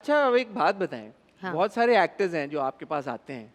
अच्छा अब एक बात बताएं, हाँ। बहुत सारे एक्टर्स हैं जो आपके पास आते हैं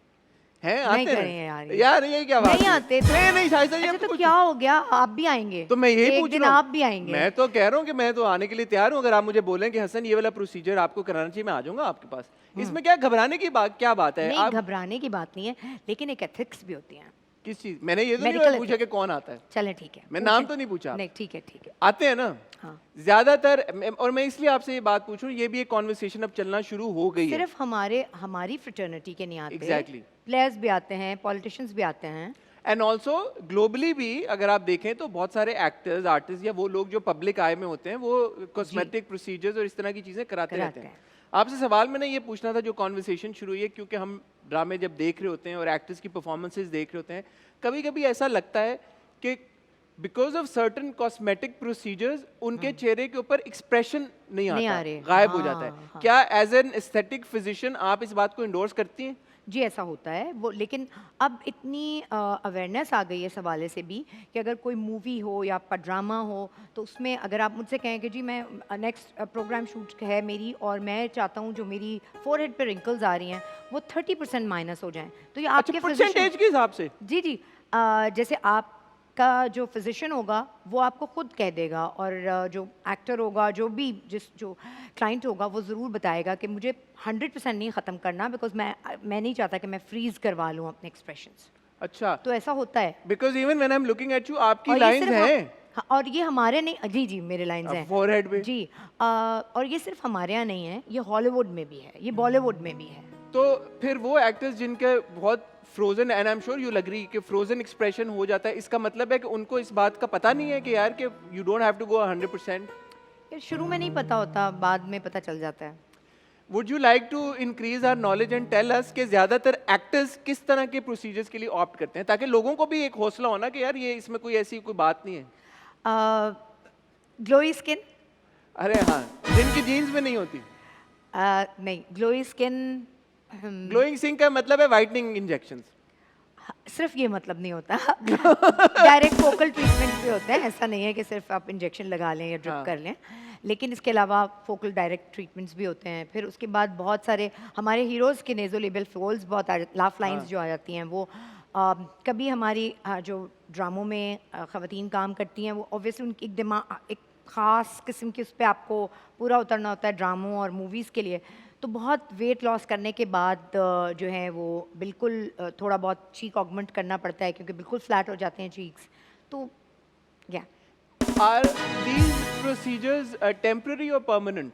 नहीं आते करेंगे हैं यार यार ये क्या बात नहीं है? आते तो नहीं नहीं शायद ये अच्छा तो तो कुछ क्या हो गया, आप भी आएंगे। तो मैं यही एक पूछ दिन रहा आप हूँ। भी आएंगे। मैं तो कह रहा हूँ कि मैं तो आने के लिए तैयार हूँ, अगर आप मुझे बोलें कि हसन ये वाला प्रोसीजर आपको कराना चाहिए मैं आ जाऊंगा आपके पास। इसमें क्या घबराने की बात क्या बात है नहीं आप घबराने की बात नहीं है, लेकिन एक एथिक्स भी होती है। किस चीज मैंने ये तो नहीं मेडिकल पूछा कि एथिक्स। कौन आता है। चलें ठीक है, मैं नाम पूछें। तो नहीं पूछा नहीं ठीक है ठीक है। आते हैं ना हाँ। ज्यादातर और मैं इसलिए आपसे ये बात पूछूं, ये भी एक कॉन्वर्सेशन अब चलना शुरू हो गई है। सिर्फ हमारी फ्रेटर्निटी के नहीं आते। एग्जैक्टली प्लेयर्स भी आते हैं, पॉलिटिशियंस भी आते हैं। एंड ऑल्सो ग्लोबली भी अगर आप देखें तो बहुत सारे एक्टर्स आर्टिस्ट या वो लोग जो पब्लिक आई में होते हैं वो कॉस्मेटिक प्रोसीजर्स और इस तरह की चीजें कराते रहते कराते हैं। हैं। आपसे सवाल मैंने ये पूछना था, जो कॉन्वर्सेशन शुरू हुई है क्योंकि हम ड्रामे जब देख रहे होते हैं और एक्टर्स की परफॉर्मेंसेज देख रहे होते हैं, कभी कभी ऐसा लगता है कि because of certain cosmetic procedures उनके चेहरे के ऊपर एक्सप्रेशन नहीं नहीं आता, आ रहे। गायब हो जाता है। हाँ। क्या एज एन एस्थेटिक फिजिशियन आप इस बात को इंडोर्स करती हैं? जी ऐसा होता है वो, लेकिन अब इतनी अवेयरनेस आ गई है इस हवाले से भी कि अगर कोई मूवी हो या आपका ड्रामा हो तो उसमें अगर आप मुझसे कहें कि जी मैं नेक्स्ट प्रोग्राम शूट है मेरी और मैं चाहता हूँ जो मेरी फोरहेड पे रिंकल्स आ रही हैं वो 30% माइनस हो जाएं, तो ये अच्छा आपके परसेंटेज के हिसाब से? जी जी जैसे आपका जो फिजिशियन होगा वो आपको खुद कह देगा, और जो एक्टर होगा जो क्लाइंट होगा वो ज़रूर बताएगा कि मुझे 100% नहीं ख़त्म करना, बिकॉज मैं नहीं चाहता कि मैं फ्रीज करवा लूँ अपने एक्सप्रेशंस। अच्छा तो ऐसा होता है। Because even when I am looking at you आपकी और ये लाइंस सिर्फ हैं हाँ, और ये हमारे नहीं, जी जी मेरे लाइंस हैं फोरहेड पे। जी। और ये सिर्फ हमारे यहाँ नहीं है, ये हॉलीवुड में भी है, ये बॉलीवुड में भी है। तो फिर वो एक्टर्स जिनके बहुत frozen and I am sure you agree कि फ्रोजन एक्सप्रेशन हो जाता है, इसका मतलब है कि उनको इस बात का पता नहीं है कि यार कि you don't have to go 100%? ये शुरू में नहीं पता होता, बाद में पता चल जाता है। Would you like to increase our knowledge and tell us कि ज्यादातर एक्टर्स किस तरह के प्रोसीजर्स के लिए ऑप्ट करते हैं, ताकि लोगों को भी एक हौसला होना कि यार ये इसमें कोई ऐसी कोई बात नहीं है। Glowy skin. अरे हाँ, जिनकी जीन्स में नहीं होती। नहीं ग्लोई स्किन ग्लोइंग स्किन का मतलब है वाइटनिंग इंजेक्शंस। सिर्फ ये मतलब नहीं होता। डायरेक्ट फोकल ट्रीटमेंट भी होते हैं, ऐसा नहीं है कि सिर्फ आप इंजेक्शन लगा लें या ड्रिप हाँ। कर लें, लेकिन इसके अलावा फोकल डायरेक्ट ट्रीटमेंट्स भी होते हैं। फिर उसके बाद बहुत सारे हमारे हीरोज़ के नेज़ोलेबियल फोल्स बहुत लाफ लाइंस जो आ जाती हैं वो कभी हमारी जो ड्रामों में ख़वातीन काम करती हैं वो ऑब्वियसली उनकी एक दिमाग एक ख़ास किस्म की उस पर आपको पूरा उतरना होता है ड्रामों और मूवीज़ के लिए। तो बहुत वेट लॉस करने के बाद जो है वो बिल्कुल थोड़ा बहुत चीक ऑगमेंट करना पड़ता है क्योंकि बिल्कुल फ्लैट हो जाते हैं चीक्स। तो या आर दीज प्रोसीजर्स टेम्पररी और परमानेंट?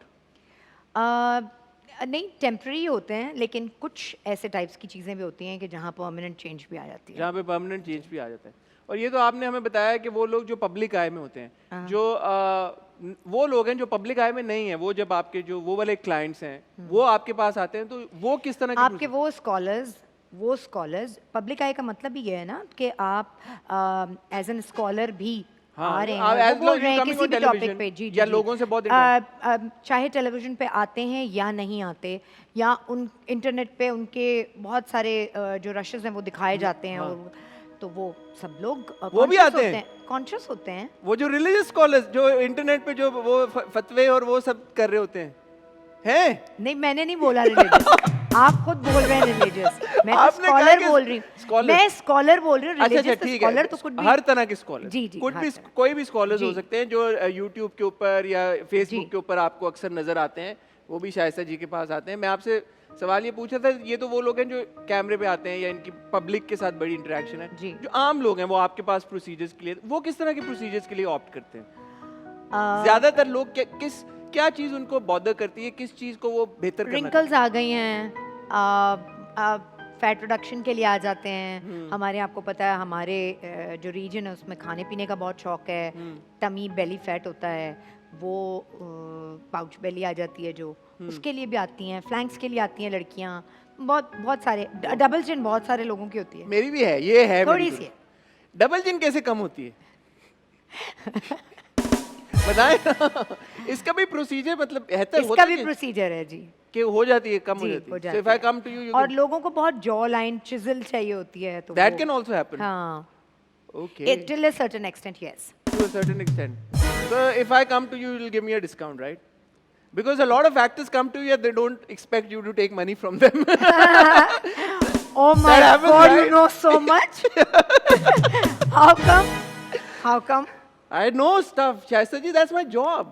नहीं टेम्प्रेरी होते हैं, लेकिन कुछ ऐसे टाइप्स की चीज़ें भी होती हैं कि जहाँ परमानेंट चेंज भी आ जाती है। जहाँ पे परमानेंट चेंज भी आ जाता है। और ये तो आपने हमें बताया कि वो लोग जो पब्लिक आई में होते हैं, जो वो लोग हैं जो पब्लिक आई में नहीं है, वो जब आपके जो वो वाले क्लाइंट्स हैं वो आपके पास आते हैं, तो वो किस तरह के आपके वो स्कॉलर्स पब्लिक आई का मतलब ही ये है ना कि आप एज एन स्कॉलर भी आ रहे हैं, वो बोल रहे हैं किसी भी टॉपिक पे। जी जी या जी। लोगों से बहुत चाहे टेलीविजन पे आते हैं या नहीं आते, या उन इंटरनेट पे उनके बहुत सारे जो रशेस हैं वो दिखाए जाते हैं, और तो वो सब लोग वो भी आते हैं, कॉन्शियस होते हैं। वो जो रिलीजियस स्कॉलर्स जो इंटरनेट पे जो वो फतवे और वो सब कर रहे होते हैं? नहीं मैंने नहीं बोला रिलीजियस, आप खुद बोल रहे हैं रिलीजियस, मैं तो आपने कहा स्कॉलर कि बोल रही हूँ, स्कॉलर। मैं स्कॉलर बोल रही हूँ। अच्छा रिलीजियस ठीक स्कॉलर है, तो कुछ भी हर तरह के स्कॉलर, जी जी कुछ हर भी तरह। कोई भी स्कॉलर्स हो जी। सकते हैं जो यूट्यूब के ऊपर या फेसबुक जी। के ऊपर आपको अक्सर नजर आते हैं, वो भी शायस्ता जी के पास आते हैं। मैं आपसे सवाल ये पूछा था, ये तो वो लोग हैं जो कैमरे पे आते हैं या इनकी पब्लिक के साथ बड़ी इंटरेक्शन है, जी। जो आम लोग हैं वो आपके पास प्रोसीजर्स के लिए, वो किस तरह के प्रोसीजर्स के लिए ऑप्ट करते हैं? ज्यादातर लोग क्या चीज उनको बॉदर करती है, किस चीज को वो बेहतर करना रिंकल्स आ गई हैं, फैट रिडक्शन के लिए आ जाते हैं। हमारे आपको पता है हमारे जो रीजन है उसमें खाने पीने का बहुत शौक है, टमी बेली फैट होता है वो, पाउच बेली आ जाती है जो, उसके लिए भी आती हैं, फ्लैंक्स के लिए आती हैं लड़कियां, बहुत सारे, डबल चिन बहुत सारे लोगों की होती है। मेरी भी है, ये है थोड़ी सी है। डबल चिन कैसे कम होती है? बताएं ना। इसका भी प्रोसीजर मतलब इसका भी प्रोसीजर है जी, कि हो जाती है, कम हो जी, जाती हो है। जाती So if I है। come to you, you और can- लोगों को बहुत जॉ लाइन चिजल चाहिए होती है, तो that वो- can also happen. हाँ, Okay. till a certain extent, yes. To a certain extent. So if I come to you, you'll give me a discount, right? Because a lot of actors come to you and they don't expect you to take money from them. Oh my That happens, God, you right? know so much. How come? How come? I know stuff, Shaista ji, that's my job.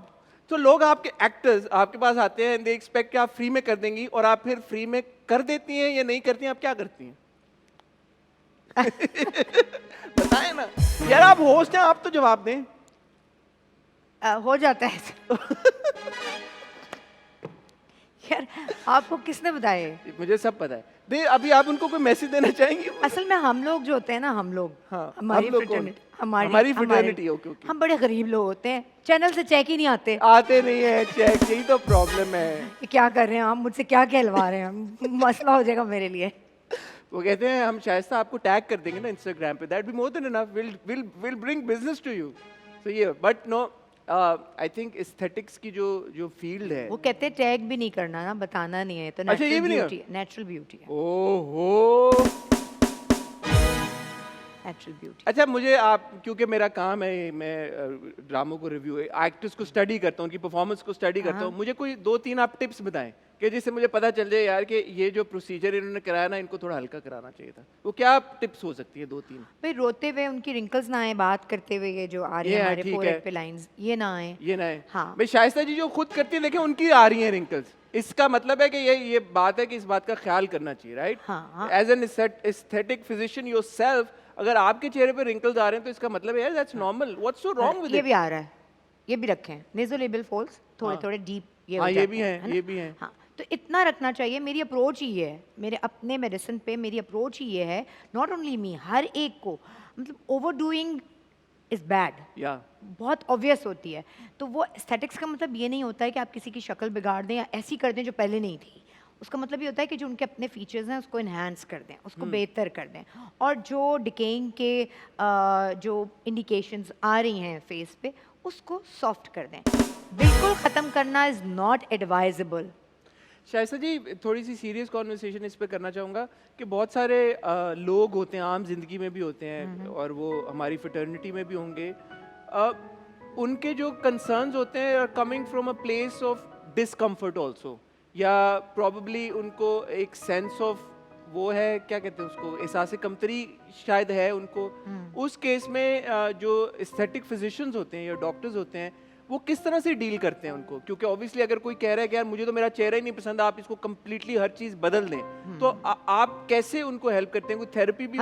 तो लोग आपके actors आपके पास आते हैं, they expect कि आप free में कर देंगी, और आप फिर फ्री में कर देती हैं या नहीं करती हैं, आप क्या करती हैं? बताएं ना यार, आप होस्ट हैं, आप तो जवाब दें। हो जाता है। यार आपको किसने बताया ये? मुझे सब पता है। दे अभी आप उनको कोई मैसेज देना चाहेंगी? असल में हम लोग जो होते हैं ना, हम लोग, हाँ, हमारी हम लोग कौन? fraternity, हमारी fraternity, ओके, ओके। हम बड़े गरीब लोग होते हैं, चैनल से चेक ही नहीं आते। आते नहीं है चेक, यही तो प्रॉब्लम है। ये क्या कर रहे हैं आप, मुझसे क्या कहलवा रहे हैं, मसला हो जाएगा मेरे लिए। वो कहते हैं हम शायस्ता आपको टैग कर देंगे ना इंस्टाग्राम पे, that be more than enough, will bring business to you. So ये but no, I think aesthetics की जो फील्ड है, वो कहते हैं टैग भी नहीं करना ना, बताना नहीं है, तो अच्छा, ये भी नहीं है? नेचुरल ब्यूटी है, ओहो। Natural beauty. अच्छा, मुझे आप, क्योंकि मेरा काम है, मैं ड्रामों को रिव्यू, एक्टर्स को स्टडी करता हूँ, उनकी परफॉर्मेंस को स्टडी करता हूँ, मुझे कोई 2-3 आप टिप्स बताएं कि जिससे मुझे पता चल जाए यार कि ये जो प्रोसीजर इन्होंने कराया ना, इनको थोड़ा हल्का कराना चाहिए था। वो क्या टिप्स हो सकती है 2-3? भाई रोते हुए उनकी रिंकल्स ना आए, बात करते हुए ये जो आ रही ये है है, हमारे ठीक फोरहेड है। पे लाइंस, ये ना आए। ये ना है। हाँ। भाई शाइस्ता जी जो खुद करती है, देखें उनकी आ रही हैं रिंकल्स, इसका मतलब है कि ये बात है कि इस बात का ख्याल करना चाहिए, राइट? हाँ। As an aesthetic physician yourself, अगर आपके चेहरे पे रिंकल्स आ रहे हैं तो इसका मतलब है यार that's normal, what's so wrong with ये इट? भी आ रहा है, ये भी रखें, नेज़ोलेबियल फोल्ड्स थोड़े थोड़े डीप, ये हाँ, हो ये जाते भी हैं, ना? ये भी हैं। हाँ, तो इतना रखना चाहिए। मेरी अप्रोच ही ये है, मेरे अपने मेडिसिन पे मेरी अप्रोच ही ये है, नॉट ओनली मी, हर एक को, मतलब ओवर डूइंग इज बैड, या बहुत ऑब्वियस होती है। तो वो एस्थेटिक्स का मतलब ये नहीं होता है कि आप किसी की शक्ल बिगाड़ दें या ऐसी कर दें जो पहले नहीं थी। उसका मतलब ये होता है कि जो उनके अपने फीचर्स हैं उसको इन्हांस कर दें, उसको बेहतर कर दें, और जो डिकेइंग के जो इंडिकेशंस आ रही हैं फेस पे, उसको सॉफ्ट कर दें। बिल्कुल ख़त्म करना इज़ नॉट एडवाइजेबल। शाइस्ता जी, थोड़ी सी सीरियस कॉन्वर्सेशन इस पे करना चाहूँगा कि बहुत सारे लोग होते हैं, आम जिंदगी में भी होते हैं, और वो हमारी फ्रेटर्निटी में भी होंगे, उनके जो कंसर्न्स होते हैं are coming from a place of discomfort also, या प्रॉबली उनको एक सेंस ऑफ वो है, क्या कहते हैं उसको, एहसास कमतरी शायद है उनको। उस केस में जो एस्थेटिक फिजिशियंस होते हैं या डॉक्टर्स होते हैं, वो किस तरह से डील करते हैं उनको? क्योंकि ऑब्वियसली अगर कोई कह रहा है कि यार मुझे तो मेरा चेहरा ही नहीं पसंद, आप इसको कम्प्लीटली हर चीज़ बदल दें, तो आप कैसे उनको हेल्प करते हैं? कोई थेरेपी भी